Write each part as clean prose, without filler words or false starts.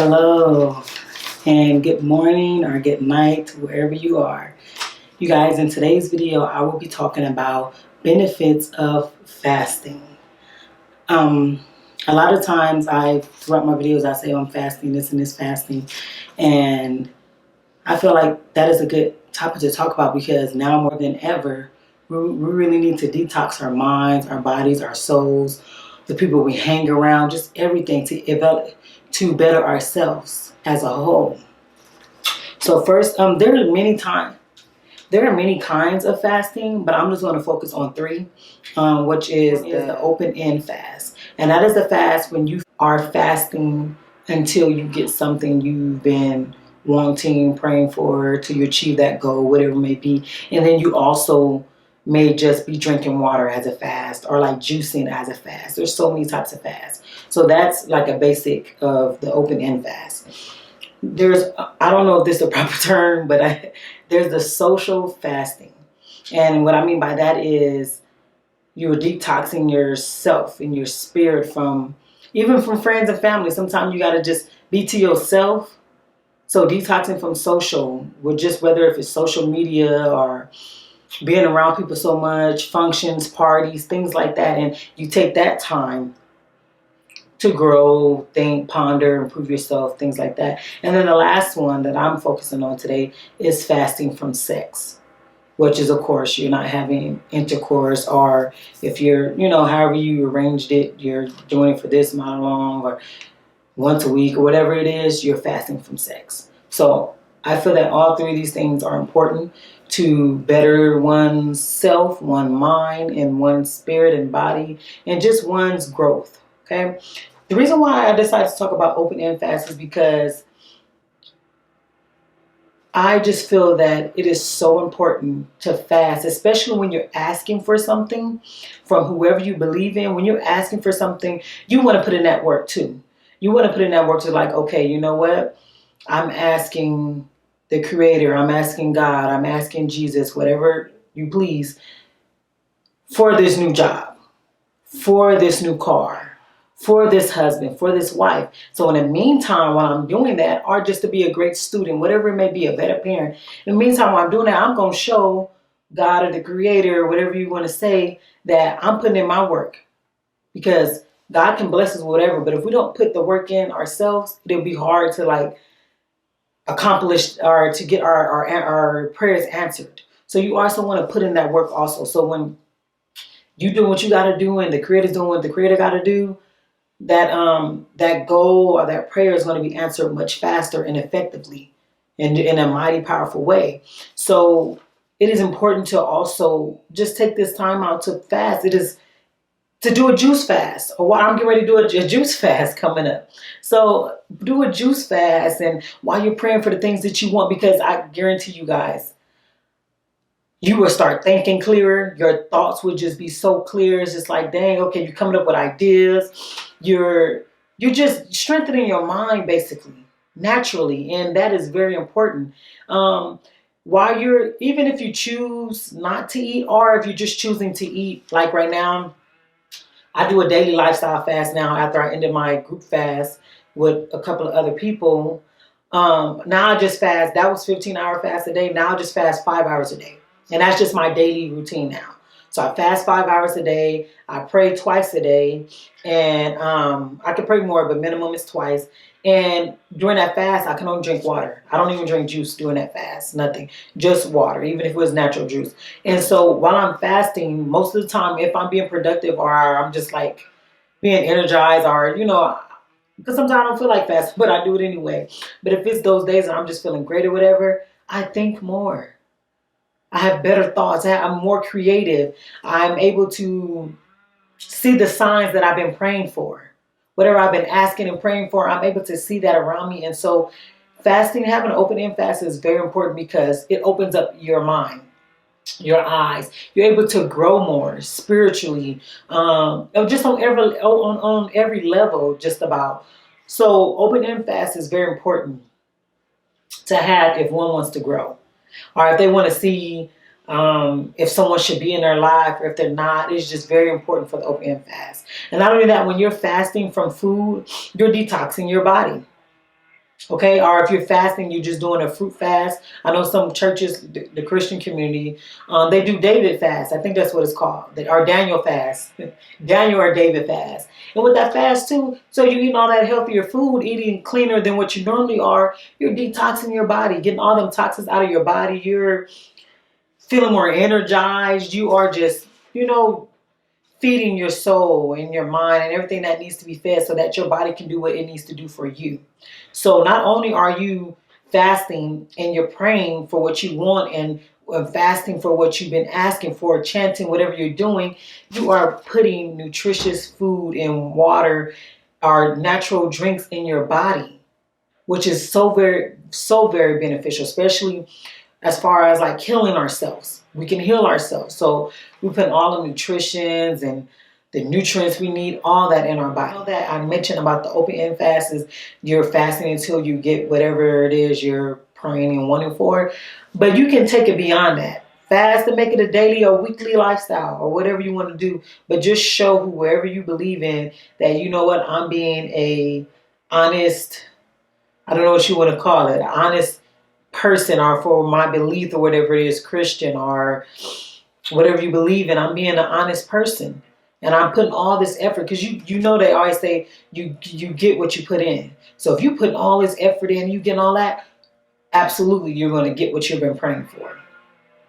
Hello, and good morning or good night, wherever you are. You guys, in today's video, I will be talking about benefits of fasting. Um, a lot of times throughout my videos, I say I'm fasting, this and this fasting, and I feel like that is a good topic to talk about because now more than ever, we really need to detox our minds, our bodies, our souls, the people we hang around, just everything to better ourselves as a whole. So first, there are many kinds of fasting, but I'm just going to focus on three, which is the open-end fast. And that is the fast when you are fasting until you get something you've been wanting, praying for, till you achieve that goal, whatever it may be. And then you also may just be drinking water as a fast or like juicing as a fast. There's so many types of fasts. So that's like a basic of the open-end fast. I don't know if this is the proper term, but there's the social fasting. And what I mean by that is you're detoxing yourself and your spirit even from friends and family. Sometimes you got to just be to yourself. So detoxing from social, whether if it's social media or being around people so much, functions, parties, things like that. And you take that time to grow, think, ponder, improve yourself, things like that. And then the last one that I'm focusing on today is fasting from sex, which is, of course, you're not having intercourse, or if you're, however you arranged it, you're doing it for this amount long or once a week or whatever it is, you're fasting from sex. So I feel that all three of these things are important to better one's self, one's mind, and one's spirit and body, and just one's growth. Okay. The reason why I decided to talk about open-end fast is because I just feel that it is so important to fast, especially when you're asking for something from whoever you believe in. When you're asking for something, you want to put in that work too. You want to put in that work to like, okay, you know what? I'm asking the Creator, I'm asking God, I'm asking Jesus, whatever you please, for this new job, for this new car, for this husband, for this wife. So in the meantime, while I'm doing that, or just to be a great student, whatever it may be, a better parent, in the meantime, while I'm doing that, I'm going to show God or the Creator, or whatever you want to say, that I'm putting in my work. Because God can bless us with whatever, but if we don't put the work in ourselves, it'll be hard to accomplish or to get our prayers answered. So you also want to put in that work also. So when you do what you got to do and the Creator's doing what the Creator got to do, that goal or that prayer is going to be answered much faster and effectively in a mighty powerful way. So it is important to also just take this time out to fast. It is to do a juice fast, or what I'm getting ready to do a juice fast coming up. So do a juice fast, and while you're praying for the things that you want, because I guarantee you guys, you will start thinking clearer. Your thoughts will just be so clear. It's just like, dang, okay, you're coming up with ideas. You're just strengthening your mind basically, naturally, and that is very important. Even if you choose not to eat, or if you're just choosing to eat, like right now, I do a daily lifestyle fast now after I ended my group fast with a couple of other people. Now I just fast. That was 15-hour fast a day. Now I just fast 5 hours a day. And that's just my daily routine now. So I fast 5 hours a day. I pray twice a day. And I can pray more, but minimum is twice. And during that fast, I can only drink water. I don't even drink juice during that fast. Nothing. Just water, even if it was natural juice. And so while I'm fasting, most of the time, if I'm being productive or I'm just like being energized or, because sometimes I don't feel like fasting, but I do it anyway. But if it's those days and I'm just feeling great or whatever, I think more. I have better thoughts. I'm more creative. I'm able to see the signs that I've been praying for. Whatever I've been asking and praying for, I'm able to see that around me. And so fasting, having an open-end fast is very important because it opens up your mind, your eyes. You're able to grow more spiritually, just on every level, just about. So open-end fast is very important to have if one wants to grow, or if they want to see if someone should be in their life or if they're not. It's just very important for the open-end fast. And not only that, when you're fasting from food, you're detoxing your body. Okay, or if you're fasting, you're just doing a fruit fast. I know some churches, the Christian community, they do David fast. I think that's what it's called, or Daniel fast, Daniel or David fast. And with that fast too, so you're eating all that healthier food, eating cleaner than what you normally are. You're detoxing your body, getting all them toxins out of your body. You're feeling more energized. You are just, feeding your soul and your mind and everything that needs to be fed so that your body can do what it needs to do for you. So not only are you fasting and you're praying for what you want and fasting for what you've been asking for, chanting, whatever you're doing, you are putting nutritious food and water or natural drinks in your body, which is so very beneficial, especially as far as like healing ourselves. We can heal ourselves. So we put all the nutritions and the nutrients we need, all that in our body. All that I mentioned about the open end fast is you're fasting until you get whatever it is you're praying and wanting for. But you can take it beyond that. Fast and make it a daily or weekly lifestyle or whatever you want to do. But just show whoever you believe in that, you know what, I'm being a honest, I don't know what you want to call it, honest person, or for my belief or whatever it is, Christian or whatever you believe in, I'm being an honest person. And I'm putting all this effort because you know they always say you get what you put in. So if you put all this effort in, you get all that, absolutely you're going to get what you've been praying for.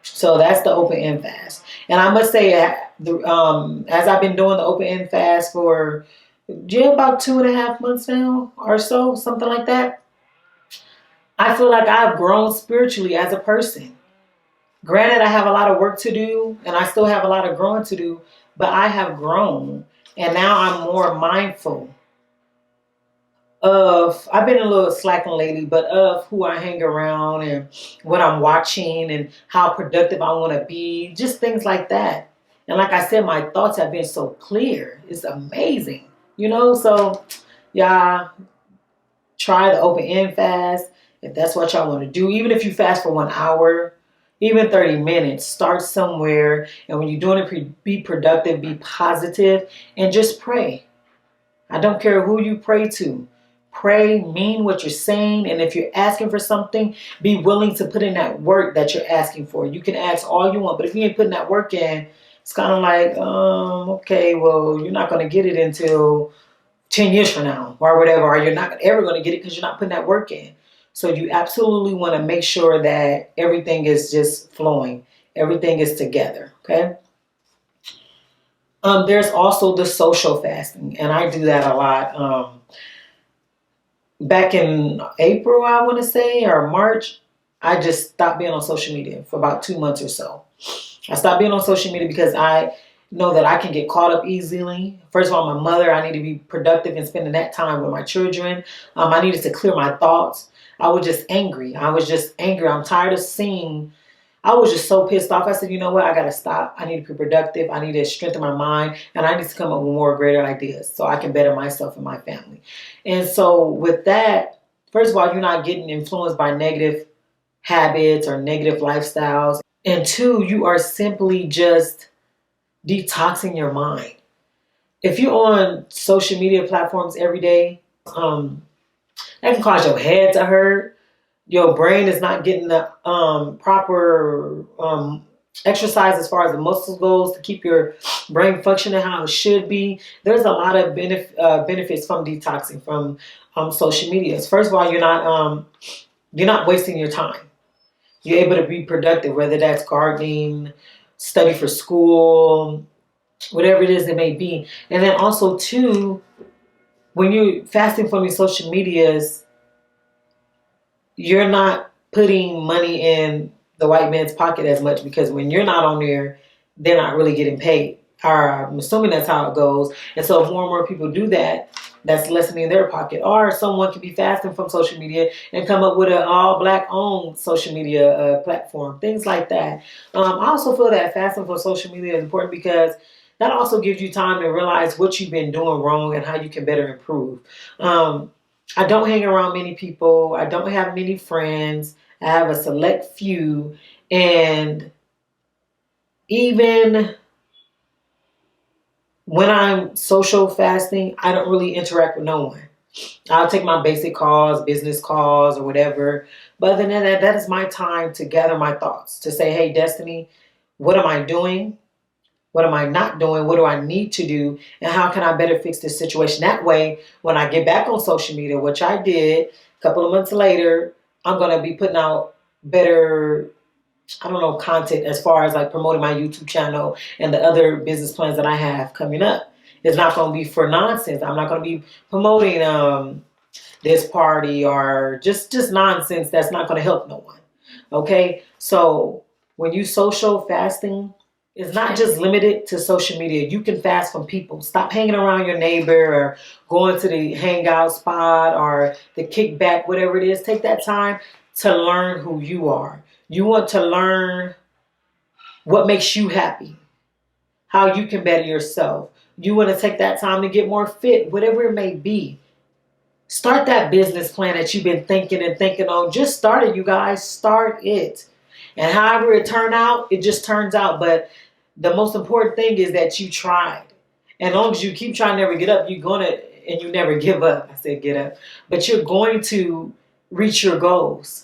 So that's the open end fast. And I must say, as I've been doing the open end fast for about 2.5 months now or so, something like that, I feel like I've grown spiritually as a person. Granted, I have a lot of work to do and I still have a lot of growing to do, but I have grown and now I'm more mindful of, I've been a little slacking lately, but of who I hang around and what I'm watching and how productive I want to be, just things like that. And like I said, my thoughts have been so clear. It's amazing, So yeah, try the open end fast if that's what y'all want to do. Even if you fast for 1 hour, even 30 minutes, start somewhere. And when you're doing it, be productive, be positive, and just pray. I don't care who you pray to. Pray, mean what you're saying. And if you're asking for something, be willing to put in that work that you're asking for. You can ask all you want, but if you ain't putting that work in, it's kind of like, okay, well, you're not going to get it until 10 years from now or whatever, or you're not ever going to get it because you're not putting that work in. So you absolutely want to make sure that everything is just flowing. Everything is together, okay? There's also the social fasting, and I do that a lot. Back in April, I want to say, or March, I just stopped being on social media for about 2 months or so. I stopped being on social media because I know that I can get caught up easily. First of all, my mother, I need to be productive and spending that time with my children. I needed to clear my thoughts. I was just angry. I'm tired of seeing. I was just so pissed off. I said, you know what? I got to stop. I need to be productive. I need to strengthen my mind. And I need to come up with more greater ideas so I can better myself and my family. And so with that, first of all, you're not getting influenced by negative habits or negative lifestyles. And two, you are simply just detoxing your mind. If you're on social media platforms every day, that can cause your head to hurt. Your brain is not getting the proper exercise as far as the muscles goes to keep your brain functioning how it should be. There's a lot of benefits from detoxing from social media. First of all, you're not wasting your time. You're able to be productive, whether that's gardening, study for school, whatever it is it may be. And then also too, when you're fasting from these social medias, you're not putting money in the white man's pocket as much because when you're not on there, they're not really getting paid. Or I'm assuming that's how it goes. And so if more and more people do that, that's lessening their pocket. Or someone could be fasting from social media and come up with an all black owned social media platform, things like that. I also feel that fasting from social media is important because that also gives you time to realize what you've been doing wrong and how you can better improve. I don't hang around many people. I don't have many friends. I have a select few. And even when I'm social fasting, I don't really interact with no one. I'll take my basic calls, business calls, or whatever. But other than that, that is my time to gather my thoughts, to say, hey, Destiny, what am I doing? What am I not doing? What do I need to do? And how can I better fix this situation? That way, when I get back on social media, which I did a couple of months later, I'm going to be putting out better, I don't know, content as far as like promoting my YouTube channel and the other business plans that I have coming up. It's not going to be for nonsense. I'm not going to be promoting this party or just nonsense that's not going to help no one. Okay? So when you social fasting, it's not just limited to social media. You can fast from people. Stop hanging around your neighbor or going to the hangout spot or the kickback, whatever it is. Take that time to learn who you are. You want to learn what makes you happy, how you can better yourself. You want to take that time to get more fit, whatever it may be. Start that business plan that you've been thinking on. Just start it, you guys. Start it. And however it turn out, it just turns out. But the most important thing is that you tried. And as long as you keep trying to never get up, you're going to, and you never give up. I said get up. But you're going to reach your goals.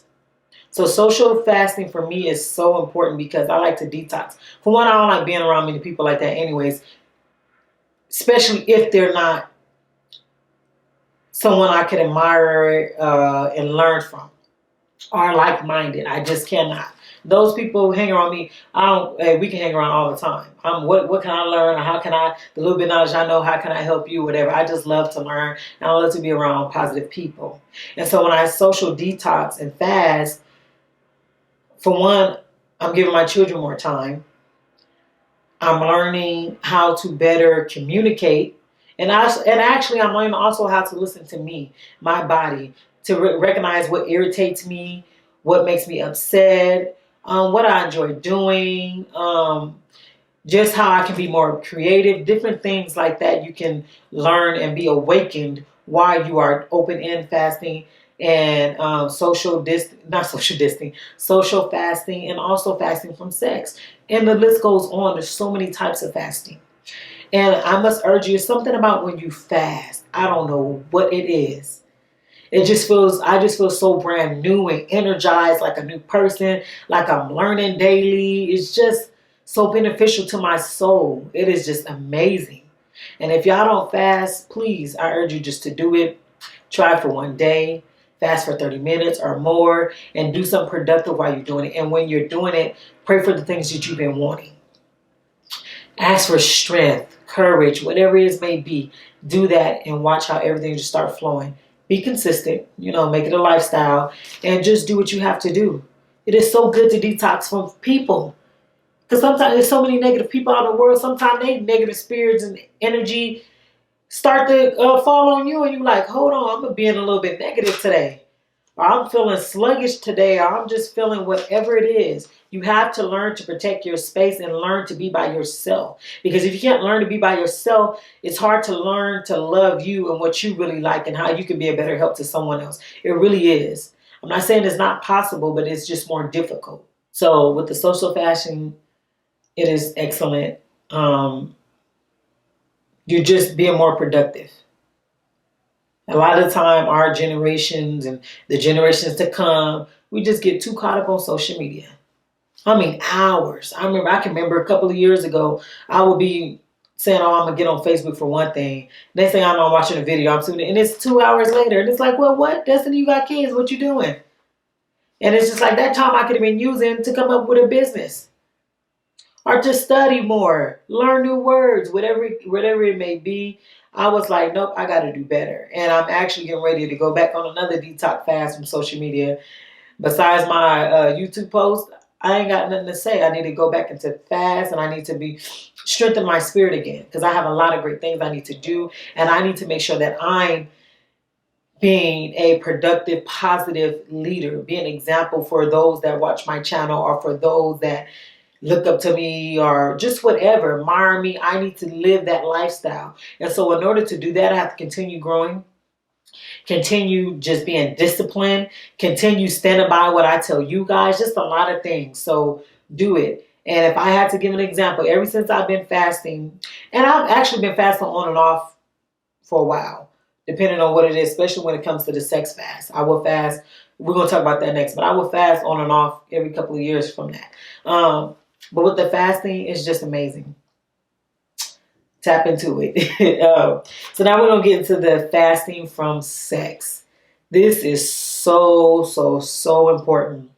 So social fasting for me is so important because I like to detox. For one, I don't like being around many people like that anyways, especially if they're not someone I could admire and learn from, are like-minded. I just cannot. Those people who hang around me, hey, we can hang around all the time. What can I learn? Or how can I, the little bit of knowledge I know, how can I help you? Whatever. I just love to learn. And I love to be around positive people. And so when I social detox and fast, for one, I'm giving my children more time. I'm learning how to better communicate. And actually, I'm learning also how to listen to me, my body, to recognize what irritates me, what makes me upset, what I enjoy doing, just how I can be more creative, different things like that you can learn and be awakened while you are open-end fasting and social fasting, and also fasting from sex. And the list goes on. There's so many types of fasting. And I must urge you, something about when you fast, I don't know what it is. I just feel so brand new and energized, like a new person, like I'm learning daily. It's just so beneficial to my soul. It is just amazing. And if y'all don't fast, please, I urge you just to do it. Try for one day, fast for 30 minutes or more, and do something productive while you're doing it. And when you're doing it, pray for the things that you've been wanting. Ask for strength, courage, whatever it is may be. Do that and watch how everything just start flowing. Be consistent, make it a lifestyle, and just do what you have to do. It is so good to detox from people. Because sometimes there's so many negative people out in the world. Sometimes they negative spirits and energy start to fall on you, and you're like, hold on, I'm being a little bit negative today. Or I'm feeling sluggish today, or I'm just feeling whatever it is. You have to learn to protect your space and learn to be by yourself. Because if you can't learn to be by yourself, it's hard to learn to love you and what you really like and how you can be a better help to someone else. It really is. I'm not saying it's not possible, but it's just more difficult. So with the social fashion, it is excellent. You're just being more productive. A lot of the time, our generations and the generations to come, we just get too caught up on social media. I mean, hours. I can remember a couple of years ago, I would be saying, oh, I'm going to get on Facebook for one thing. Next thing I know, I'm watching a video, I'm tuning in, and it's 2 hours later. And it's like, well, what? Destiny, you got kids. What you doing? And it's just like that time I could have been using to come up with a business. Or to study more, learn new words, whatever it may be. I was like, nope, I got to do better. And I'm actually getting ready to go back on another detox fast from social media. Besides my YouTube post, I ain't got nothing to say. I need to go back into fast, and I need to strengthen my spirit again, because I have a lot of great things I need to do. And I need to make sure that I'm being a productive, positive leader, be an example for those that watch my channel or for those that look up to me or just whatever, admire me. I need to live that lifestyle. And so in order to do that, I have to continue growing, continue just being disciplined, continue standing by what I tell you guys, just a lot of things. So do it. And if I had to give an example, ever since I've been fasting, and I've actually been fasting on and off for a while, depending on what it is, especially when it comes to the sex fast. I will fast. We're going to talk about that next, but I will fast on and off every couple of years from that. But with the fasting, it's just amazing. Tap into it. So now we're going to get into the fasting from sex. This is so, so, so important.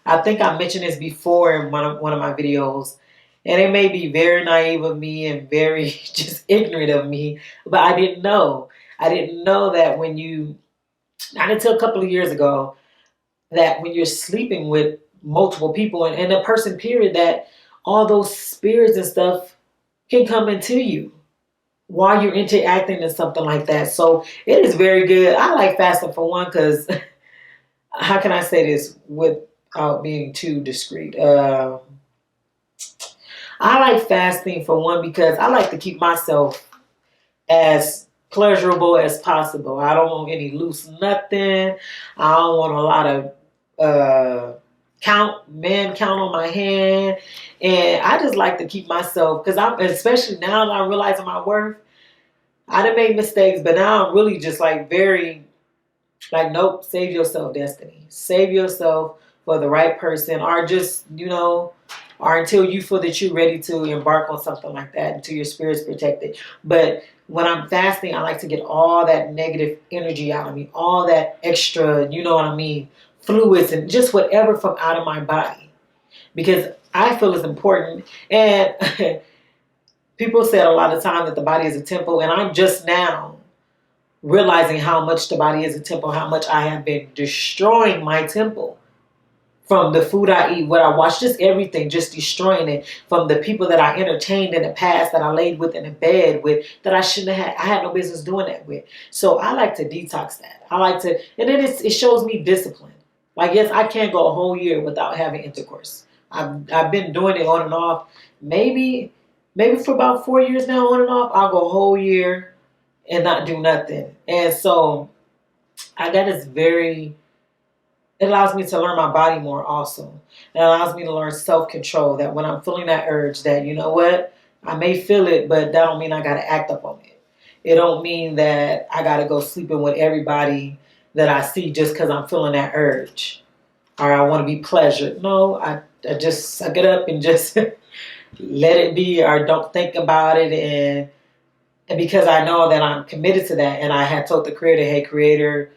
I think I mentioned this before in one of my videos, and it may be very naive of me and very just ignorant of me, but I didn't know. I didn't know that not until a couple of years ago, that when you're sleeping with multiple people and a person, period, that all those spirits and stuff can come into you while you're interacting in something like that. So it is very good. I like fasting for one because how can I say this without being too discreet? I like fasting for one because I like to keep myself as pleasurable as possible. I don't want any loose nothing. I don't want a lot of man count on my hand. And I just like to keep myself, because especially now that I'm realizing my worth, I done made mistakes, but now I'm really just like very, like, nope, save yourself, Destiny. Save yourself for the right person, or just, or until you feel that you're ready to embark on something like that, until your spirit's protected. But when I'm fasting, I like to get all that negative energy out of me, all that extra, you know what I mean, fluids and just whatever from out of my body. Because I feel it's important. And people said a lot of time that the body is a temple, and I'm just now realizing how much the body is a temple, how much I have been destroying my temple from the food I eat, what I watch, just everything, just destroying it, from the people that I entertained in the past, that I laid with in the bed with, that I shouldn't have I had no business doing that with. So I like to detox that. I like to, and then it shows me discipline. Like, yes, I can't go a whole year without having intercourse. I've been doing it on and off. Maybe for about 4 years now, on and off. I'll go a whole year and not do nothing. And so that is it allows me to learn my body more also. It allows me to learn self-control, that when I'm feeling that urge, that, you know what, I may feel it, but that don't mean I got to act up on it. It don't mean that I got to go sleeping with everybody that I see just because I'm feeling that urge, or I want to be pleasured. No, I just suck it up and just let it be, or don't think about it. And because I know that I'm committed to that, and I had told the creator, hey, creator,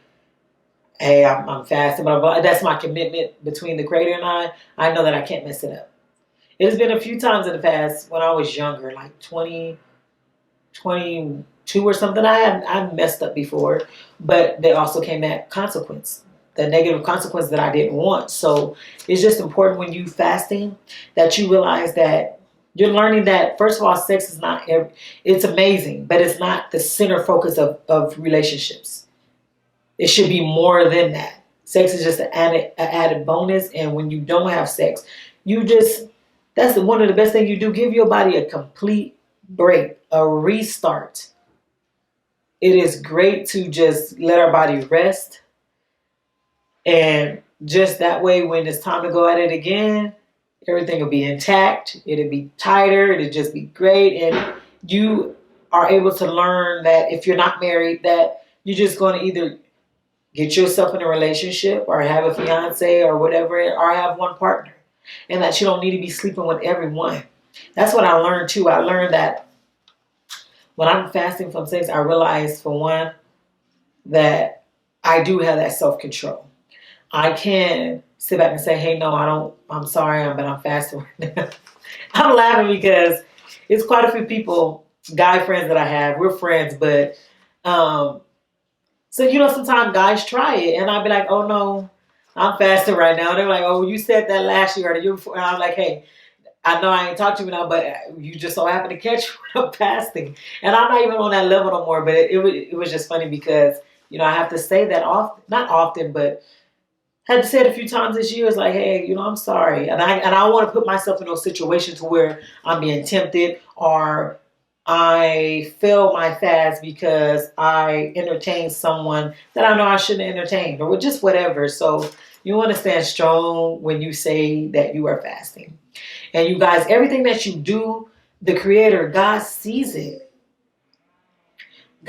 hey, I'm fasting, blah, blah, blah. That's my commitment between the creator and I know that I can't mess it up. It has been a few times in the past when I was younger, like 20, 22 or something. I messed up before, but there also came that consequence, the negative consequence that I didn't want. So it's just important when you fasting that you realize that you're learning that, first of all, sex is not, it's amazing, but it's not the center focus of relationships. It should be more than that. Sex is just an added bonus. And when you don't have sex, that's one of the best things you do. Give your body a complete break, a restart. It is great to just let our body rest. And just that way, when it's time to go at it again, everything will be intact. It'll be tighter. It'll just be great. And you are able to learn that if you're not married, that you're just going to either get yourself in a relationship or have a fiance or whatever, or have one partner, and that you don't need to be sleeping with everyone. That's what I learned too. I learned that when I'm fasting from sex, I realized, for one, that I do have that self-control. I can sit back and say, hey, no, I'm sorry, but I'm fasting right now. I'm laughing because it's quite a few people, guy friends that I have. We're friends, but so, sometimes guys try it, and I'll be like, oh, no, I'm fasting right now. They're like, oh, you said that last year or the year before. And I'm like, hey, I know I ain't talked to you now, but you just so happen to catch me when I'm fasting. And I'm not even on that level no more, but it was just funny because, I have to say that often, not often, but had to say it a few times this year. It's like, hey, I'm sorry. And I want to put myself in those situations where I'm being tempted, or I fail my fast because I entertained someone that I know I shouldn't have entertained, or just whatever. So you want to stand strong when you say that you are fasting. And you guys, everything that you do, the Creator, God sees it.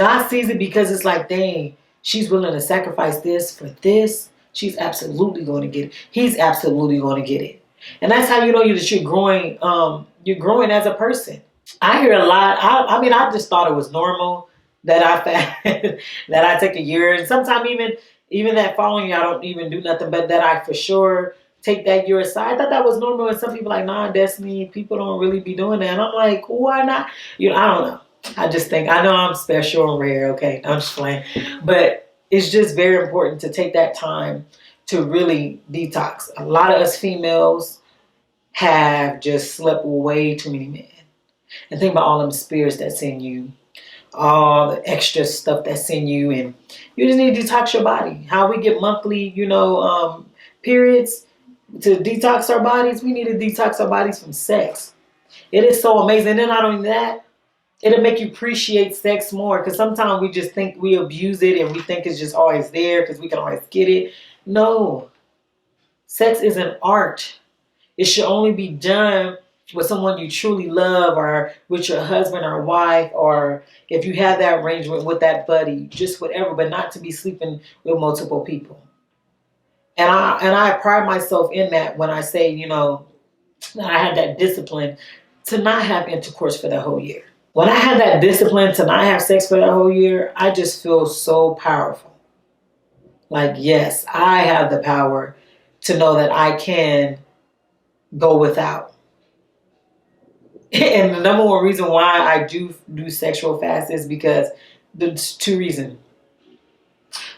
God sees it because it's like, dang, she's willing to sacrifice this for this. She's absolutely going to get it. He's absolutely going to get it. And that's how you know that you're growing. You're growing as a person. I hear a lot. I mean, I just thought it was normal that that I take a year, and sometimes even that following year, I don't even do nothing, but that I for sure take that year aside. I thought that was normal, and some people like, nah, Destiny, people don't really be doing that. And I'm like, why not? I don't know. I just think I know I'm special and rare. Okay, I'm just playing, but it's just very important to take that time to really detox. A lot of us females have just slept with way too many men. And think about all them spirits that's in you, all the extra stuff that's in you, and you just need to detox your body. How we get monthly, periods to detox our bodies, we need to detox our bodies from sex. It is so amazing. And then not only that, it'll make you appreciate sex more, because sometimes we just think we abuse it and we think it's just always there because we can always get it. No, sex is an art. It should only be done with someone you truly love, or with your husband or wife, or if you have that arrangement with that buddy, just whatever, but not to be sleeping with multiple people. And I pride myself in that when I say, that I had that discipline to not have intercourse for the whole year. When I had that discipline to not have sex for that whole year, I just feel so powerful. Like, yes, I have the power to know that I can go without. And the number one reason why I do sexual fast is because there's two reasons.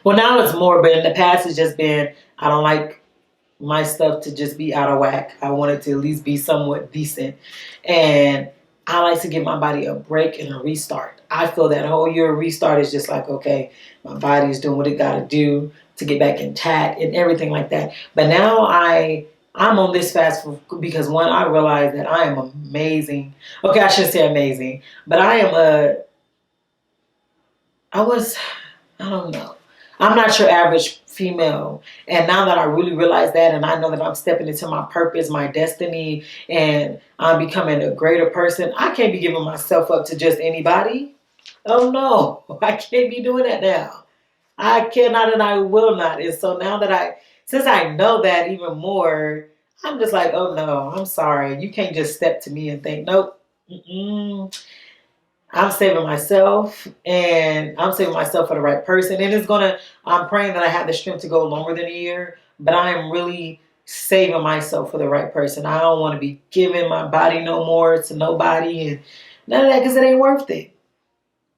Well, now it's more, but in the past it's just been, I don't like my stuff to just be out of whack. I want it to at least be somewhat decent. And I like to give my body a break and a restart. I feel that whole year restart is just like, okay, my body is doing what it got to do to get back intact and everything like that. But now I'm on this fast because, one, I realize that I am amazing. Okay, I should say amazing, but I don't know. I'm not your average female. And now that I really realize that, and I know that I'm stepping into my purpose, my destiny, and I'm becoming a greater person, I can't be giving myself up to just anybody. Oh no, I can't be doing that now. I cannot and I will not. And so now that since I know that even more, I'm just like, oh no, I'm sorry. You can't just step to me and think, nope. I'm saving myself, and I'm saving myself for the right person. And I'm praying that I have the strength to go longer than a year, but I am really saving myself for the right person. I don't want to be giving my body no more to nobody and none of that, because it ain't worth it.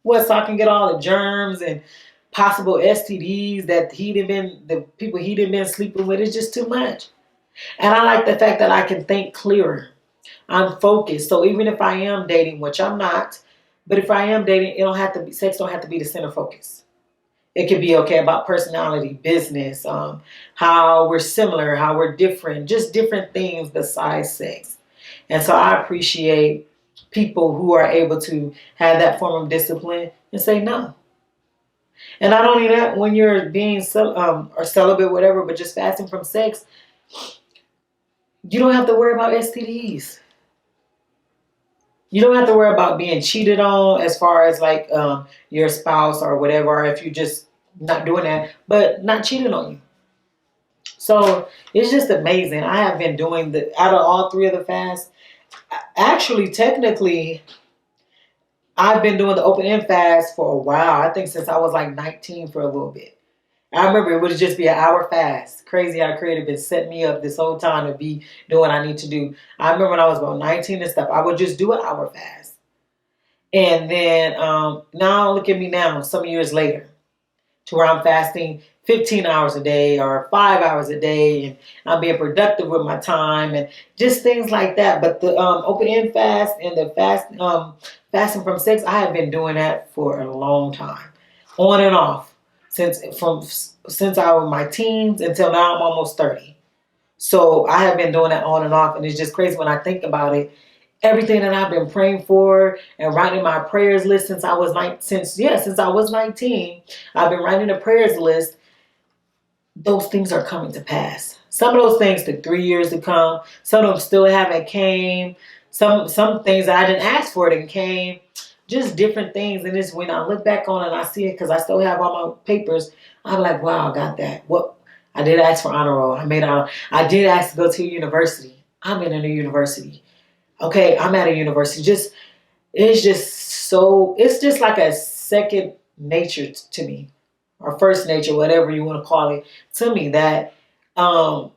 What, so I can get all the germs and possible STDs that the people he done been sleeping with? Is just too much. And I like the fact that I can think clearer. I'm focused. So even if I am dating, which I'm not, but if I am dating, sex don't have to be the center focus. It could be okay about personality, business, how we're similar, how we're different, just different things besides sex. And so I appreciate people who are able to have that form of discipline and say no. And not only that, when you're being or celibate, whatever, but just fasting from sex, you don't have to worry about STDs. You don't have to worry about being cheated on as far as like your spouse or whatever, or if you're just not doing that, but not cheating on you. So it's just amazing. I have been doing out of all three of the fasts. Actually, technically, I've been doing the open end fast for a while. I think since I was like 19 for a little bit. I remember it would just be an hour fast. Crazy how Creative been setting me up this whole time to be doing what I need to do. I remember when I was about 19 and stuff, I would just do an hour fast. And then now look at me now, some years later, to where I'm fasting 15 hours a day or 5 hours a day, and I'm being productive with my time and just things like that. But the open end fast and the fasting from sex, I have been doing that for a long time, on and off. Since I was my teens until now, I'm almost 30. So I have been doing that on and off, and it's just crazy when I think about it. Everything that I've been praying for and writing my prayers list since I was 19, I've been writing a prayers list. Those things are coming to pass. Some of those things took 3 years to come. Some of them still haven't came. Some things that I didn't ask for didn't came. just different things. And it's when I look back on it and I see it, because I still have all my papers, I'm like, wow, I got that. What? I did ask for honor roll. I did ask to go to a university. I'm in a new university. Okay, I'm at a university. It's just like a second nature to me, or first nature, whatever you want to call it, to me, um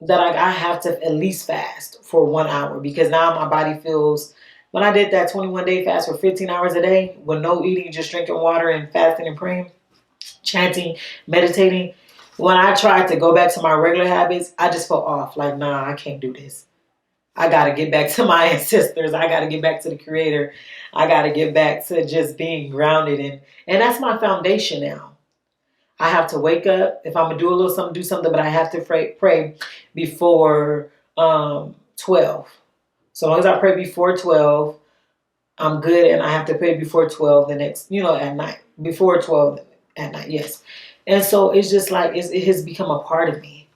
that I have to at least fast for 1 hour, because now my body feels, when I did that 21-day fast for 15 hours a day with no eating, just drinking water and fasting and praying, chanting, meditating. When I tried to go back to my regular habits, I just felt off. Like, nah, I can't do this. I got to get back to my ancestors. I got to get back to the Creator. I got to get back to just being grounded. And that's my foundation now. I have to wake up. If I'm going to do a little something, do something, but I have to pray before 12. So long as I pray before 12, I'm good. And I have to pray before 12 the next, at night. Before 12 at night, yes. And so it's just like, it has become a part of me.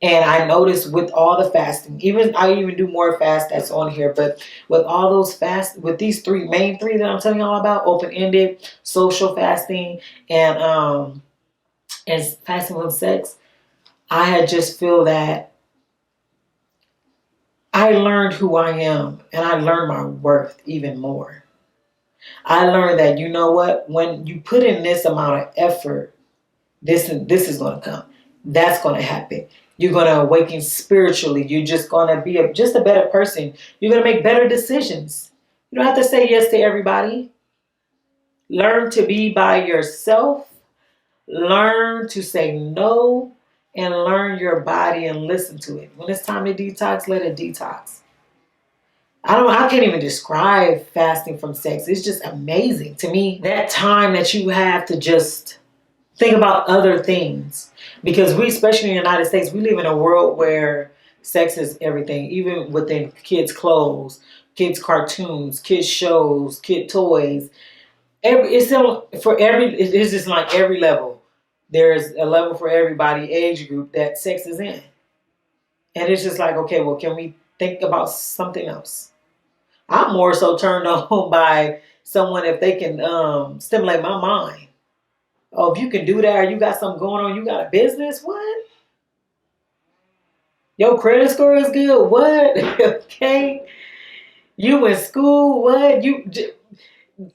And I noticed with all the fasting, I even do more fast that's on here, but with all those fasts, with these main three that I'm telling y'all about, open-ended, social fasting, and fasting from sex, I had just feel that I learned who I am, and I learned my worth even more. I learned that, you know what, when you put in this amount of effort, this is going to come. That's going to happen. You're going to awaken spiritually. You're just going to be just a better person. You're going to make better decisions. You don't have to say yes to everybody. Learn to be by yourself. Learn to say no, and learn your body and listen to it. When it's time to detox, let it detox. I can't even describe fasting from sex. It's just amazing to me, that time that you have to just think about other things. Because we, especially in the United States, we live in a world where sex is everything, even within kids' clothes, kids' cartoons, kids' shows, kid toys. It's just like every level. There's a level for everybody, age group that sex is in. And it's just like, okay, well, can we think about something else? I'm more so turned on by someone if they can stimulate my mind. Oh, if you can do that, or you got something going on, you got a business, what? Your credit score is good, what? Okay. You in school, what?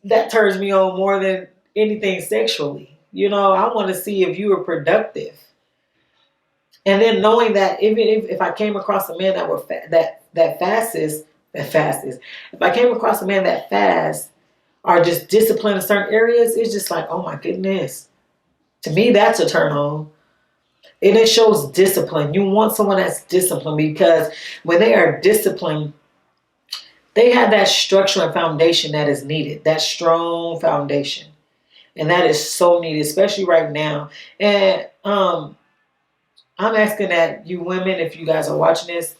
That turns me on more than anything sexually. I want to see if you were productive. And then knowing that even if I came across a man that fastest, if I came across a man that fast or just disciplined in certain areas, it's just like, oh my goodness. To me, that's a turn on. And it shows discipline. You want someone that's disciplined, because when they are disciplined, they have that structure and foundation that is needed, that strong foundation. And that is so needed, especially right now. And I'm asking that you women, if you guys are watching this,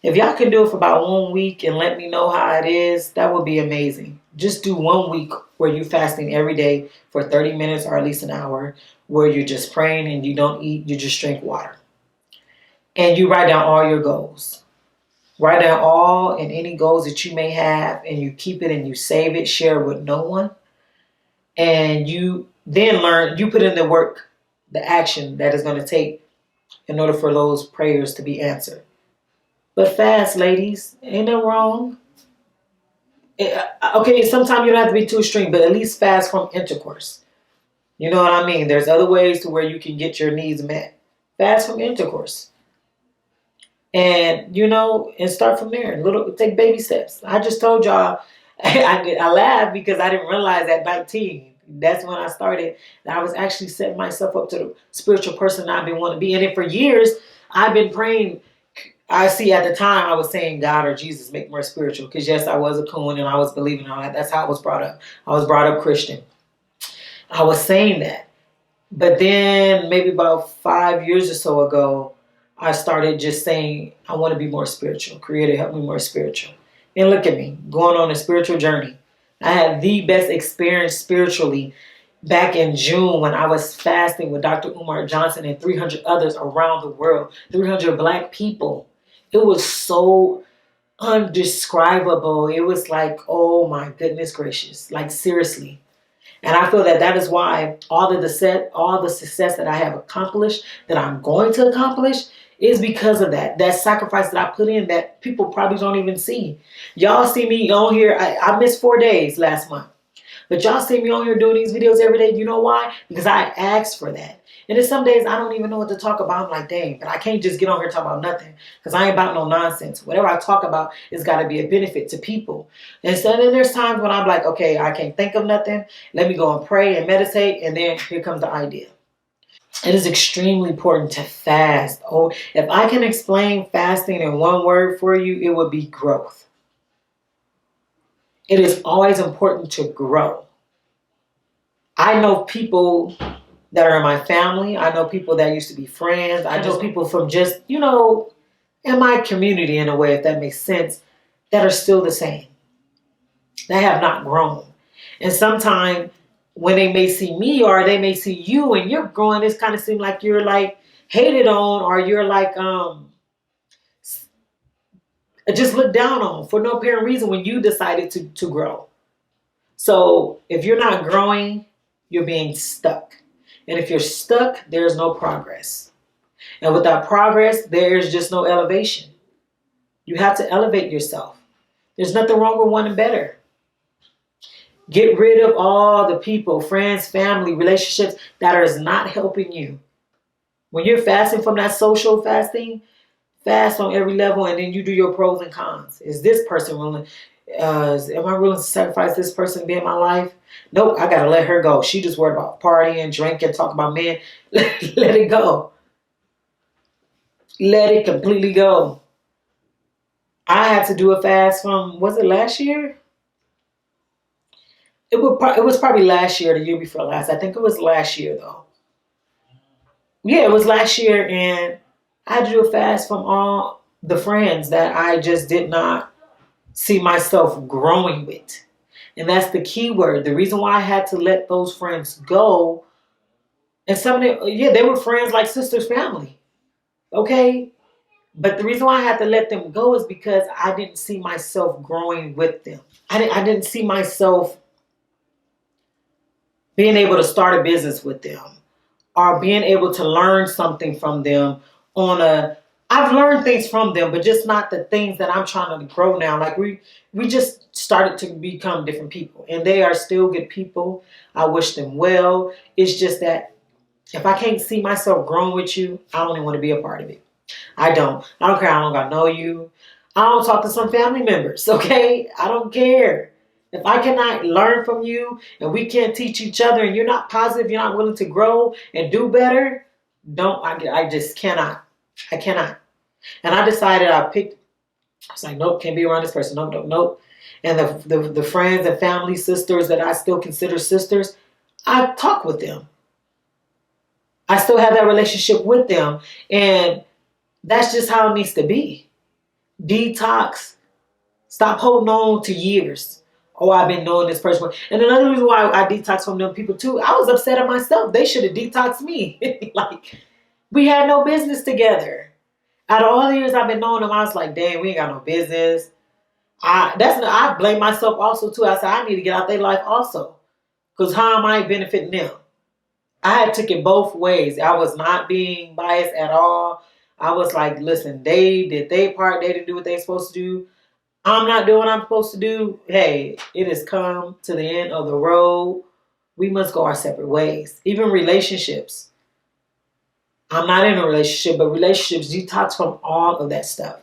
if y'all can do it for about 1 week and let me know how it is, that would be amazing. Just do 1 week where you're fasting every day for 30 minutes or at least an hour, where you're just praying and you don't eat, you just drink water. And you write down all your goals. Write down all and any goals that you may have, and you keep it and you save it, share it with no one. And you then learn, you put in the work, the action that is going to take in order for those prayers to be answered. But fast, ladies, ain't no wrong. Okay, sometimes you don't have to be too extreme, but at least fast from intercourse. You know what I mean? There's other ways to where you can get your needs met. Fast from intercourse. And, and start from there. Take baby steps. I just told y'all, I laughed because I didn't realize at 19, that's when I started, that I was actually setting myself up to the spiritual person I've been wanting to be. And then for years, I've been praying. I see at the time I was saying God or Jesus make more spiritual, because yes, I was a coon and I was believing all that. That's how I was brought up. I was brought up Christian. I was saying that. But then maybe about 5 years or so ago, I started just saying, I want to be more spiritual. Creator, help me more spiritual. And look at me, going on a spiritual journey. I had the best experience spiritually back in June when I was fasting with Dr. Umar Johnson and 300 others around the world, 300 Black people. It was so undescribable. It was like, oh my goodness gracious, like seriously. And I feel that that is why all the success that I have accomplished, that I'm going to accomplish, is because of that sacrifice that I put in that people probably don't even see. Y'all see me on here. I missed 4 days last month. But y'all see me on here doing these videos every day. You know why? Because I asked for that. And there's some days I don't even know what to talk about. I'm like, dang, but I can't just get on here and talk about nothing. Because I ain't about no nonsense. Whatever I talk about has got to be a benefit to people. And so then there's times when I'm like, okay, I can't think of nothing. Let me go and pray and meditate. And then here comes the idea. It is extremely important to fast. Oh, if I can explain fasting in one word for you, it would be growth. It is always important to grow. I know people that are in my family. I know people that used to be friends. I know people from just, in my community in a way, if that makes sense, that are still the same. They have not grown. And sometimes when they may see me or they may see you and you're growing, it's kind of seem like you're like hated on or you're like just looked down on for no apparent reason when you decided to grow. So if you're not growing, you're being stuck. And if you're stuck, there's no progress. And without progress, there's just no elevation. You have to elevate yourself. There's nothing wrong with wanting better. Get rid of all the people, friends, family, relationships that is not helping you. When you're fasting from that social fasting, fast on every level, and then you do your pros and cons. Is this person willing? Am I willing to sacrifice this person to be in my life? Nope, I gotta let her go. She just worried about partying, drinking, talking about men. Let it go. Let it completely go. I had to do a fast from, was it last year? It was probably last year, the year before last. I think it was last year though. Yeah, it was last year, and I had to do a fast from all the friends that I just did not see myself growing with. And that's the key word. The reason why I had to let those friends go, and some of them, yeah, they were friends like sisters, family. Okay? But the reason why I had to let them go is because I didn't see myself growing with them. I didn't see myself being able to start a business with them or being able to learn something from them I've learned things from them, but just not the things that I'm trying to grow now. Like we just started to become different people, and they are still good people. I wish them well. It's just that if I can't see myself growing with you, I don't even want to be a part of it. I don't. I don't care how long I know you. I don't talk to some family members, okay? I don't care. If I cannot learn from you and we can't teach each other and you're not positive, you're not willing to grow and do better, I just cannot. I cannot. And I decided I was like, nope, can't be around this person. Nope, nope, nope. And the friends and family sisters that I still consider sisters, I talk with them. I still have that relationship with them. And that's just how it needs to be. Detox. Stop holding on to years. Oh, I've been knowing this person. And another reason why I detox from them people too, I was upset at myself. They should have detoxed me. Like, we had no business together. Out of all the years I've been knowing them, I was like, damn, we ain't got no business. I blame myself also too. I said, I need to get out their life also. Because how am I benefiting them? I had took it both ways. I was not being biased at all. I was like, listen, they did their part. They didn't do what they supposed to do. I'm not doing what I'm supposed to do. Hey, it has come to the end of the road. We must go our separate ways. Even relationships. I'm not in a relationship, but relationships detox from all of that stuff.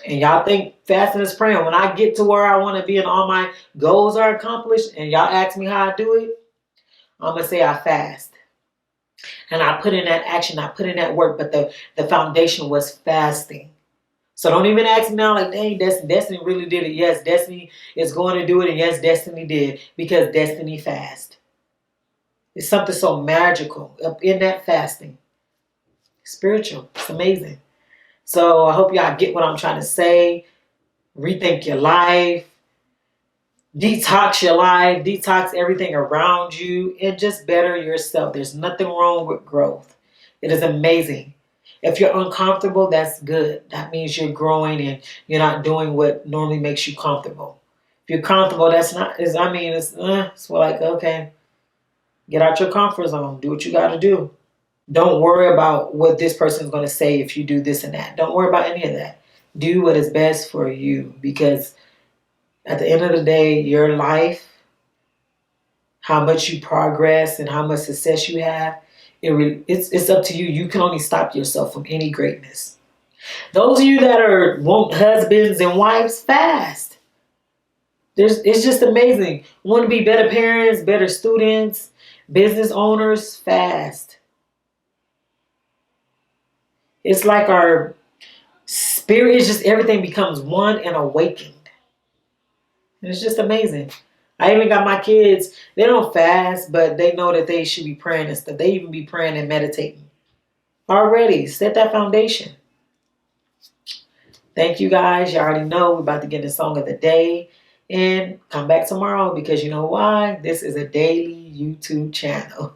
And y'all think fasting is praying. When I get to where I want to be and all my goals are accomplished, and y'all ask me how I do it, I'm going to say I fast. And I put in that action, I put in that work, but the foundation was fasting. So don't even ask me now like, dang, Destiny really did it. Yes, Destiny is going to do it. And yes, Destiny did, because Destiny fast. It's something so magical up in that fasting. Spiritual. It's amazing. So I hope y'all get what I'm trying to say. Rethink your life. Detox your life. Detox everything around you. And just better yourself. There's nothing wrong with growth. It is amazing. If you're uncomfortable, that's good. That means you're growing and you're not doing what normally makes you comfortable. If you're comfortable, that's not, it's like, okay, get out your comfort zone. Do what you got to do. Don't worry about what this person is going to say if you do this and that. Don't worry about any of that. Do what is best for you, because at the end of the day, your life, how much you progress and how much success you have, it's up to you. You can only stop yourself from any greatness. Those of you that want husbands and wives, fast. It's just amazing. Want to be better parents, better students, business owners, fast. It's like our spirit is just, everything becomes one and awakened. And it's just amazing. I even got my kids, they don't fast, but they know that they should be praying and stuff. They even be praying and meditating. Already set that foundation. Thank you guys. You already know we're about to get the song of the day. And come back tomorrow, because you know why? This is a daily YouTube channel.